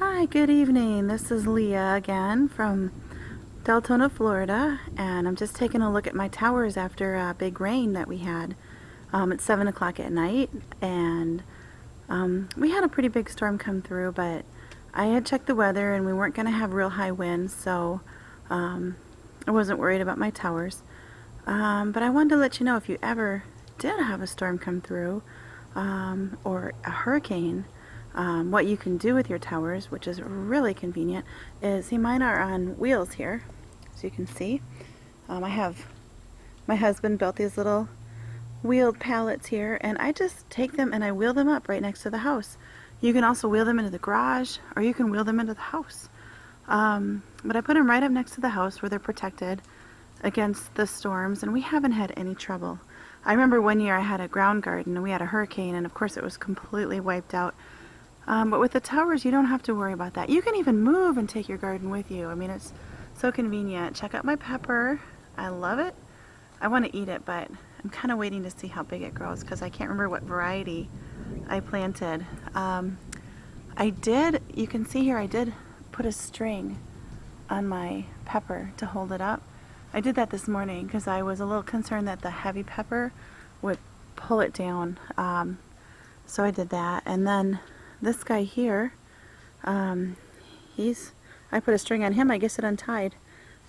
Hi, good evening. This is Leah again from Deltona, Florida, and I'm just taking a look at my towers after a big rain that we had. It's 7 o'clock at night, and we had a pretty big storm come through, but I had checked the weather and we weren't going to have real high winds, so I wasn't worried about my towers. But I wanted to let you know, if you ever did have a storm come through or a hurricane, what you can do with your towers, which is really convenient, is, see, mine are on wheels here, as you can see. I have, my husband built these little wheeled pallets here, and I just take them and I wheel them up right next to the house. You can also wheel them into the garage, or you can wheel them into the house. But I put them right up next to the house where they're protected against the storms, and we haven't had any trouble. I remember one year I had a ground garden and we had a hurricane, and of course it was completely wiped out. But with the towers, you don't have to worry about that. You can even move and take your garden with you. I mean, it's so convenient. Check out my pepper. I love it. I want to eat it, but I'm kind of waiting to see how big it grows because I can't remember what variety I planted. You can see here, I did put a string on my pepper to hold it up. I did that this morning because I was a little concerned that the heavy pepper would pull it down. So I did that, and then this guy here, I put a string on him. I guess it untied,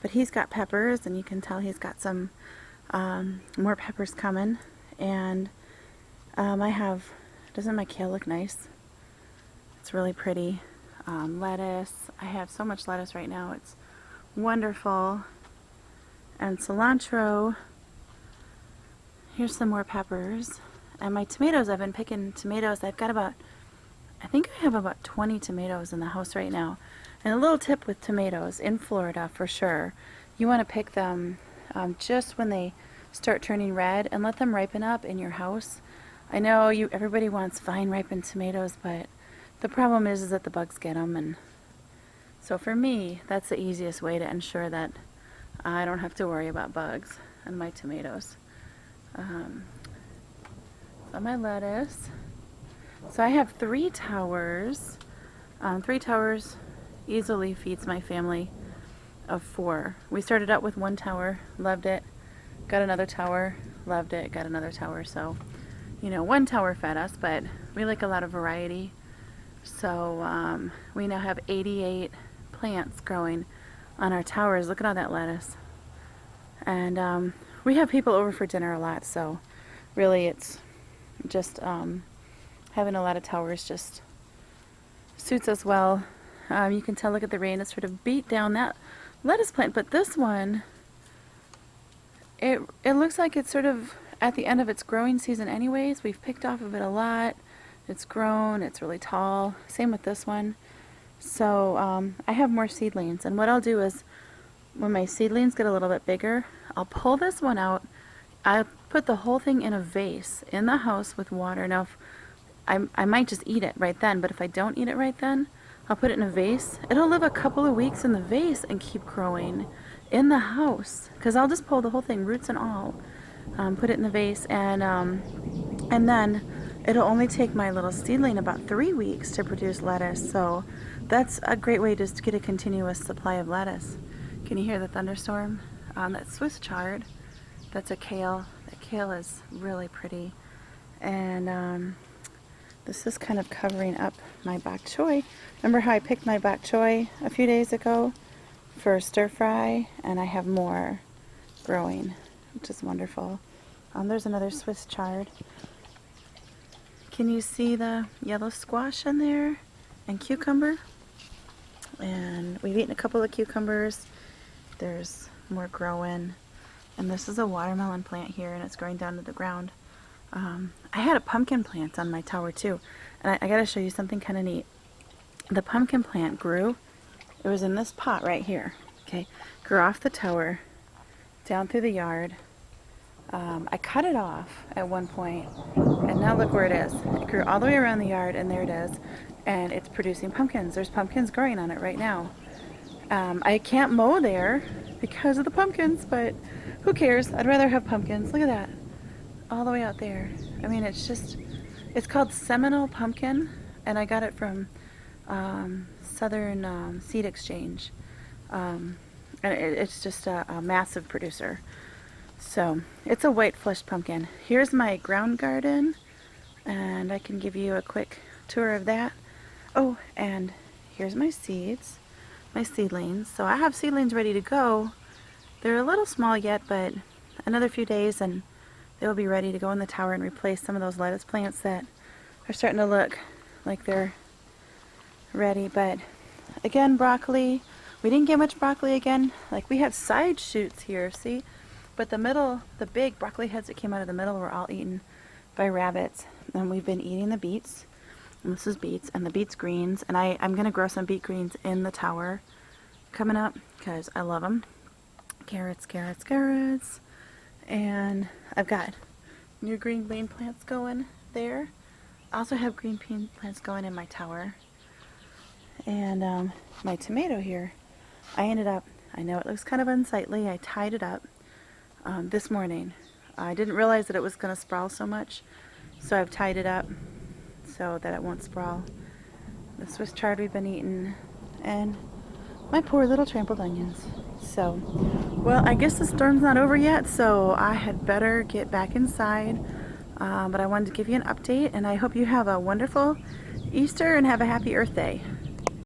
but he's got peppers, and you can tell he's got some more peppers coming. And doesn't my kale look nice? It's really pretty. Lettuce. I have so much lettuce right now. It's wonderful. And cilantro. Here's some more peppers. And my tomatoes, I've been picking tomatoes. I think I have about 20 tomatoes in the house right now. And a little tip with tomatoes in Florida, for sure, you want to pick them just when they start turning red and let them ripen up in your house. I know everybody wants fine ripened tomatoes, but the problem is that the bugs get them. And so for me, that's the easiest way to ensure that I don't have to worry about bugs on my tomatoes. So my lettuce. So I have 3 towers. 3 towers easily feeds my family of 4. We started out with 1 tower, loved it. Got another tower, loved it. Got another tower. So, 1 tower fed us, but we like a lot of variety. So we now have 88 plants growing on our towers. Look at all that lettuce. And we have people over for dinner a lot, so really it's just having a lot of towers just suits us well. You can tell, look at the rain, it's sort of beat down that lettuce plant, but this one, it looks like it's sort of at the end of its growing season anyways. We've picked off of it a lot. It's grown, it's really tall. Same with this one. So I have more seedlings, and what I'll do is when my seedlings get a little bit bigger, I'll pull this one out. I put the whole thing in a vase in the house with water. Now, I might just eat it right then, but if I don't eat it right then, I'll put it in a vase. It'll live a couple of weeks in the vase and keep growing in the house, because I'll just pull the whole thing, roots and all, put it in the vase, and then it'll only take my little seedling about 3 weeks to produce lettuce. So that's a great way just to get a continuous supply of lettuce. Can you hear the thunderstorm? That's Swiss chard. That's a kale. That kale is really pretty. And this is kind of covering up my bok choy. Remember how I picked my bok choy a few days ago for stir fry? And I have more growing, which is wonderful. There's another Swiss chard. Can you see the yellow squash in there? And cucumber. And we've eaten a couple of cucumbers. There's more growing. And this is a watermelon plant here, and it's growing down to the ground. I had a pumpkin plant on my tower too, and I gotta show you something kind of neat. The pumpkin plant grew, it was in this pot right here, okay, grew off the tower, down through the yard. I cut it off at one point, and now look where it is. It grew all the way around the yard, and there it is, and it's producing pumpkins. There's pumpkins growing on it right now. I can't mow there because of the pumpkins, but who cares? I'd rather have pumpkins. Look at that. All the way out there. I mean, it's called Seminole pumpkin, and I got it from Southern Seed Exchange. And it's just a massive producer. So it's a white fleshed pumpkin. Here's my ground garden, and I can give you a quick tour of that. Oh, and here's my seeds, my seedlings. So I have seedlings ready to go. They're a little small yet, but another few days and they'll be ready to go in the tower and replace some of those lettuce plants that are starting to look like they're ready. But again, broccoli, we didn't get much broccoli again. Like, we have side shoots here, see? But the middle, the big broccoli heads that came out of the middle were all eaten by rabbits. And we've been eating the beets. And this is beets, and the beets greens. And I'm going to grow some beet greens in the tower coming up because I love them. Carrots, carrots, carrots. And I've got new green bean plants going there. I also have green bean plants going in my tower. And my tomato here, I ended up, I know it looks kind of unsightly, I tied it up this morning. I didn't realize that it was going to sprawl so much, so I've tied it up so that it won't sprawl. The Swiss chard we've been eating, and my poor little trampled onions. So, well, I guess the storm's not over yet, so I had better get back inside. But I wanted to give you an update, and I hope you have a wonderful Easter and have a happy Earth Day.